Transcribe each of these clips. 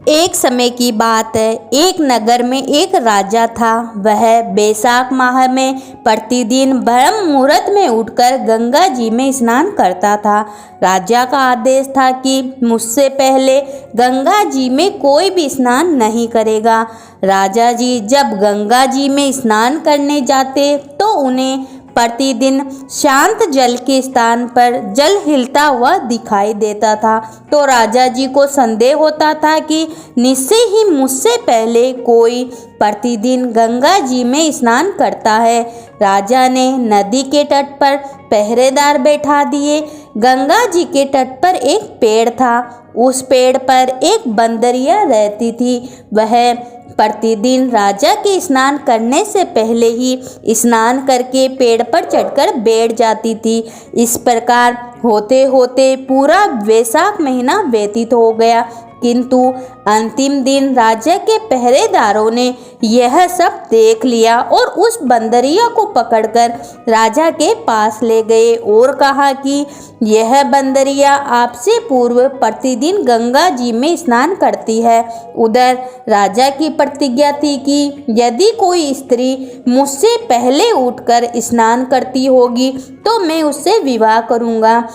एक समय की बात है। एक नगर में एक राजा था। वह बैसाख माह में प्रतिदिन ब्रह्म मुहूर्त में उठकर गंगा जी में स्नान करता था। राजा का आदेश था कि मुझसे पहले गंगा जी में कोई भी स्नान नहीं करेगा। राजा जी जब गंगा जी में स्नान करने जाते तो उन्हें प्रतिदिन शांत जल के स्थान पर जल हिलता हुआ दिखाई देता था। तो राजा जी को संदेह होता था कि निश्चय ही मुझसे पहले कोई प्रतिदिन गंगा जी में स्नान करता है। राजा ने नदी के तट पर पहरेदार बैठा दिए। गंगा जी के तट पर एक पेड़ था। उस पेड़ पर एक बंदरिया रहती थी। वह प्रतिदिन राजा के स्नान करने से पहले ही स्नान करके पेड़ पर चढ़कर बैठ जाती थी। इस प्रकार होते होते पूरा वैशाख महीना व्यतीत हो गया, किंतु अंतिम दिन राजा के पहरेदारों ने यह सब देख लिया और उस बंदरिया को पकड़कर राजा के पास ले गए और कहा कि यह बंदरिया आपसे पूर्व प्रतिदिन गंगा जी में स्नान करती है। उधर राजा की प्रतिज्ञा थी कि यदि कोई स्त्री मुझसे पहले उठकर स्नान करती होगी तो मैं उससे विवाह करूंगा।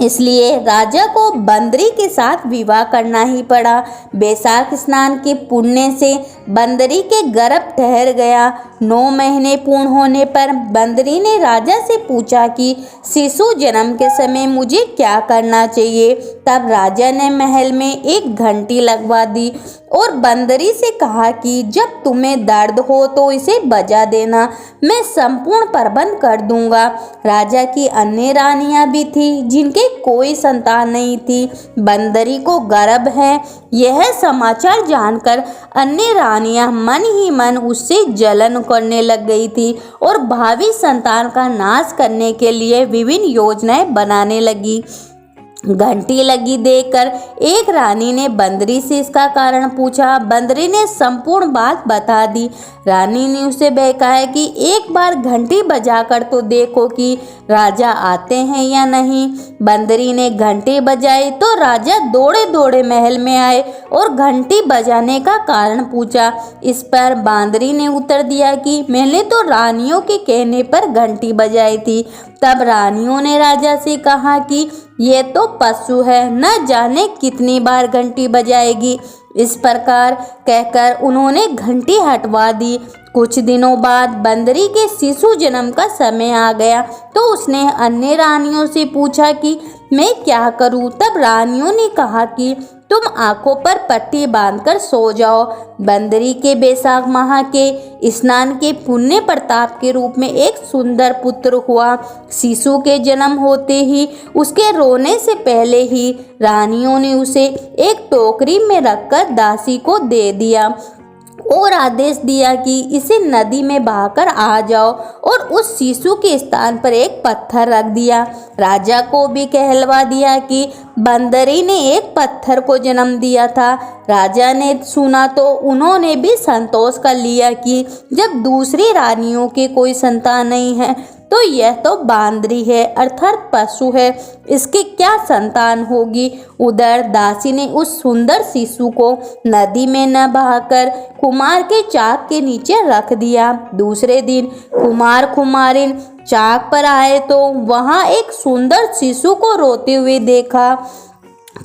इसलिए राजा को बंदरी के साथ विवाह करना ही पड़ा। बैसाख स्नान के पुण्य से बंदरी के गर्भ ठहर गया। 9 महीने पूर्ण होने पर बंदरी ने राजा से पूछा कि शिशु जन्म के समय मुझे क्या करना चाहिए। तब राजा ने महल में एक घंटी लगवा दी और बंदरी से कहा कि जब तुम्हें दर्द हो तो इसे बजा देना, मैं संपूर्ण प्रबंध कर दूंगा। राजा की अन्य रानियां भी थी जिनके कोई संतान नहीं थी। बंदरी को गर्भ है यह समाचार जानकर अन्य रानियां मन ही मन उससे जलन करने लग गई थी और भावी संतान का नाश करने के लिए विभिन्न योजनाएं बनाने लगी। घंटी लगी देखकर एक रानी ने बंदरी से इसका कारण पूछा। बंदरी ने संपूर्ण बात बता दी। रानी ने उसे बहकाया कि एक बार घंटी बजाकर तो देखो कि राजा आते हैं या नहीं। बंदरी ने घंटी बजाई तो राजा दौड़े दौड़े महल में आए और घंटी बजाने का कारण पूछा। इस पर बंदरी ने उत्तर दिया कि मैंने तो रानियों के कहने पर घंटी बजाई थी। तब रानियों ने राजा से कहा कि ये तो पशु है, न जाने कितनी बार घंटी बजाएगी। इस प्रकार कहकर उन्होंने घंटी हटवा दी। कुछ दिनों बाद बंदरी के शिशु जन्म का समय आ गया तो उसने अन्य रानियों से पूछा कि मैं क्या करूं। तब रानियों ने कहा कि तुम आंखों पर पट्टी बांधकर सो जाओ। बंदरी के बैसाख माह के स्नान के पुण्य प्रताप के रूप में एक सुंदर पुत्र हुआ। शिशु के जन्म होते ही उसके रोने से पहले ही रानियों ने उसे एक टोकरी में रखकर दासी को दे दिया और आदेश दिया कि इसे नदी में बहाकर आ जाओ और उस शिशु के स्थान पर एक पत्थर रख दिया। राजा को भी कहलवा दिया कि बंदरी ने एक पत्थर को जन्म दिया था। राजा ने सुना तो उन्होंने भी संतोष कर लिया कि जब दूसरी रानियों के कोई संतान नहीं है तो यह तो बांदरी है अर्थात पशु है, इसकी क्या संतान होगी। उधर दासी ने उस सुंदर शिशु को नदी में न बहाकर कुमार के चाक के नीचे रख दिया। दूसरे दिन कुमार कुमारिन चाक पर आए तो वहां एक सुंदर शिशु को रोते हुए देखा।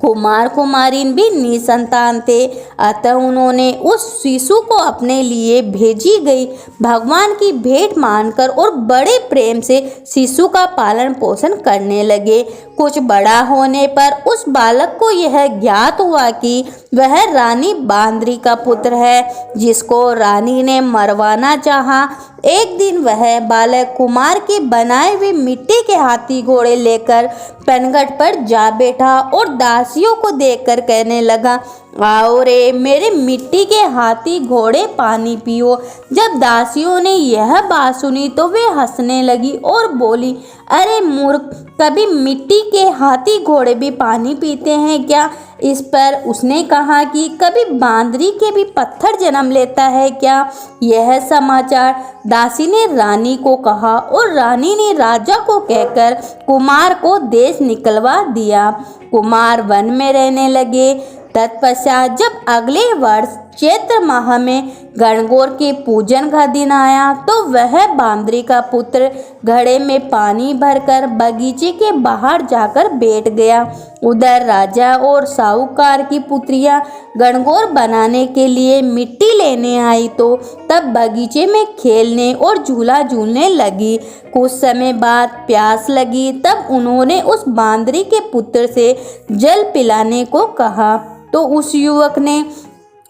कुमार कुमारिन भी निसंतान थे, अतः उन्होंने उस शिशु को अपने लिए भेजी गई भगवान की भेंट मानकर और बड़े प्रेम से शिशु का पालन पोषण करने लगे। कुछ बड़ा होने पर उस बालक को यह ज्ञात हुआ कि वह रानी बांदरी का पुत्र है जिसको रानी ने मरवाना चाहा। एक दिन वह बालक कुमार के बनाए हुए मिट्टी के हाथी घोड़े लेकर पनघट पर जा बैठा और दासियों को देखकर कहने लगा, आओ रे मेरे मिट्टी के हाथी घोड़े पानी पियो। जब दासियों ने यह बात सुनी तो वे हंसने लगी और बोली, अरे मूर्ख, कभी मिट्टी के हाथी घोड़े भी पानी पीते हैं क्या। इस पर उसने कहा कि कभी बांदरी के भी पत्थर जन्म लेता है क्या। यह समाचार दासी ने रानी को कहा और रानी ने राजा को कहकर कुमार को देश निकलवा दिया। कुमार वन में रहने लगे। तत्पश्चात जब अगले वर्ष चैत्र माह में गणगौर के पूजन का दिन आया तो वह बांदरी का पुत्र घड़े में पानी भरकर बगीचे के बाहर जाकर बैठ गया। उधर राजा और साहूकार की पुत्रियां गणगौर बनाने के लिए मिट्टी लेने आई तो तब बगीचे में खेलने और झूला झूलने लगी। कुछ समय बाद प्यास लगी, तब उन्होंने उस बांदरी के पुत्र से जल पिलाने को कहा तो उस युवक ने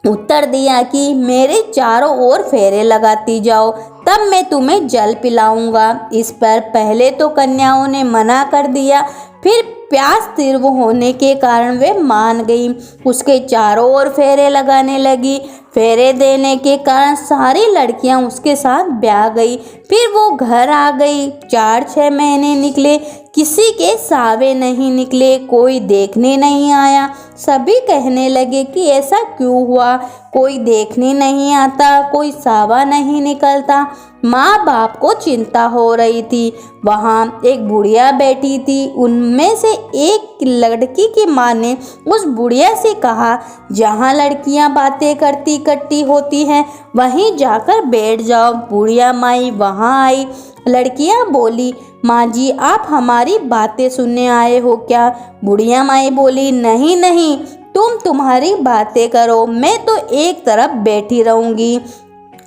उत्तर दिया कि मेरे चारों ओर फेरे लगाती जाओ, तब मैं तुम्हें जल पिलाऊंगा। इस पर पहले तो कन्याओं ने मना कर दिया, फिर प्यास तीव्र होने के कारण वे मान गई। उसके चारों ओर फेरे लगाने लगी। फेरे देने के कारण सारी लड़कियां उसके साथ ब्याह गई। फिर वो घर आ गई। 4-6 महीने निकले, किसी के सावे नहीं निकले, कोई देखने नहीं आया। सभी कहने लगे कि ऐसा क्यों हुआ, कोई देखने नहीं आता, कोई सावा नहीं निकलता। माँ बाप को चिंता हो रही थी। वहाँ एक बुढ़िया बैठी थी। उनमें से एक लड़की की माँ ने उस बुढ़िया से कहा, जहाँ लड़कियाँ बातें करती इकट्ठी होती हैं वहीं जाकर बैठ जाओ। बुढ़िया माई वहाँ आई। लड़कियाँ बोली, माँ जी आप हमारी बातें सुनने आए हो क्या? बुढ़िया माई बोली, नहीं नहीं, तुम्हारी बातें करो, मैं तो एक तरफ बैठी रहूँगी।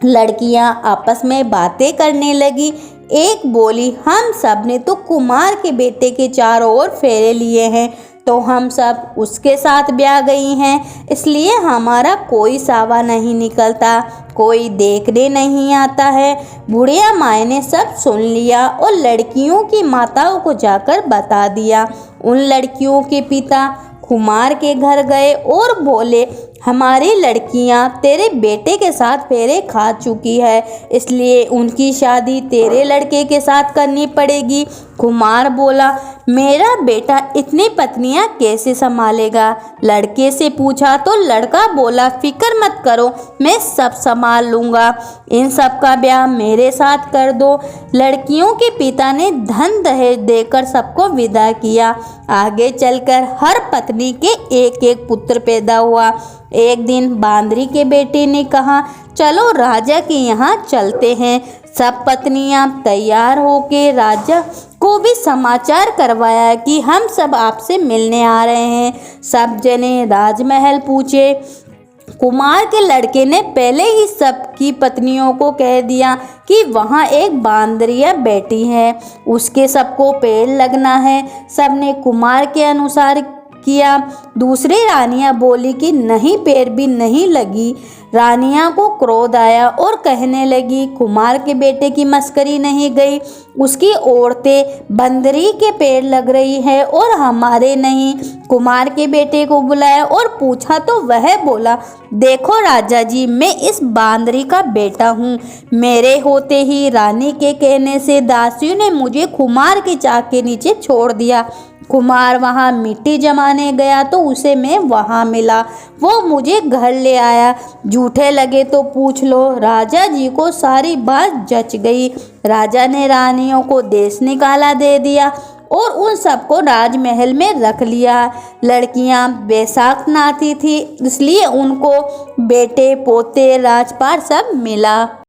लड़कियां आपस में बातें करने लगी। एक बोली, हम सब ने तो कुमार के बेटे के चारों ओर फेरे लिए हैं, तो हम सब उसके साथ ब्याह गई हैं, इसलिए हमारा कोई सावा नहीं निकलता, कोई देखने नहीं आता है। बुढ़िया माँ ने सब सुन लिया और लड़कियों की माताओं को जाकर बता दिया। उन लड़कियों के पिता कुमार के घर गए और बोले, हमारी लड़कियां तेरे बेटे के साथ फेरे खा चुकी है, इसलिए उनकी शादी तेरे लड़के के साथ करनी पड़ेगी। कुमार बोला, मेरा बेटा इतनी पत्नियां कैसे संभालेगा? लड़के से पूछा तो लड़का बोला, फिक्र मत करो, मैं सब संभाल लूँगा, इन सब का ब्याह मेरे साथ कर दो। लड़कियों के पिता ने धन दहेज देकर सबको विदा किया। आगे चलकर हर पत्नी के एक एक पुत्र पैदा हुआ। एक दिन बांदरी के बेटे ने कहा, चलो राजा के यहाँ चलते हैं। सब पत्नियां तैयार होके राजा को भी समाचार करवाया कि हम सब आपसे मिलने आ रहे हैं। सब जने राजमहल पूछे। कुमार के लड़के ने पहले ही सबकी पत्नियों को कह दिया कि वहाँ एक बांदरिया बैठी है, उसके सबको पैर लगना है। सबने कुमार के अनुसार किया। दूसरी रानियां बोली कि नहीं, पैर भी नहीं लगी। रानियां को क्रोध आया और कहने लगी, कुमार के बेटे की मस्करी नहीं गई, उसकी औरतें बंदरी के पैर लग रही है और हमारे नहीं। कुमार के बेटे को बुलाया और पूछा तो वह बोला, देखो राजा जी, मैं इस बांदरी का बेटा हूँ। मेरे होते ही रानी के कहने से दासियों ने मुझे कुमार के चाक के नीचे छोड़ दिया। कुमार वहाँ मिट्टी जमाने गया तो उसे मैं वहाँ मिला, वो मुझे घर ले आया। झूठे लगे तो पूछ लो। राजा जी को सारी बात जच गई। राजा ने रानियों को देश निकाला दे दिया और उन सबको राजमहल में रख लिया। लड़कियां बैसाख नाती थी, इसलिए उनको बेटे पोते राजपाट सब मिला।